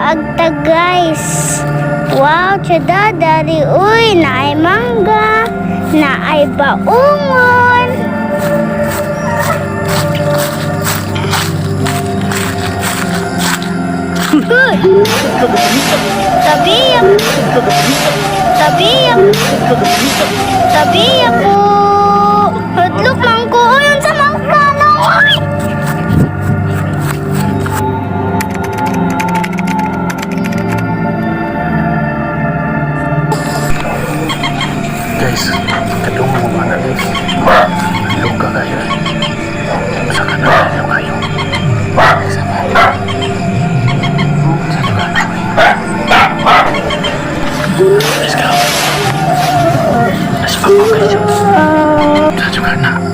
agta guys. Wow, tsada dari uy, naay mangga, naay baungon. Tabiyak. Tabiyak. Tabiyak po. Hadlok lang ko. Ayun sa mangkano. Guys, kadung mo mana guys. Luka kayo. Masakan na kayo. Let's go. Let's go. Sa juga na.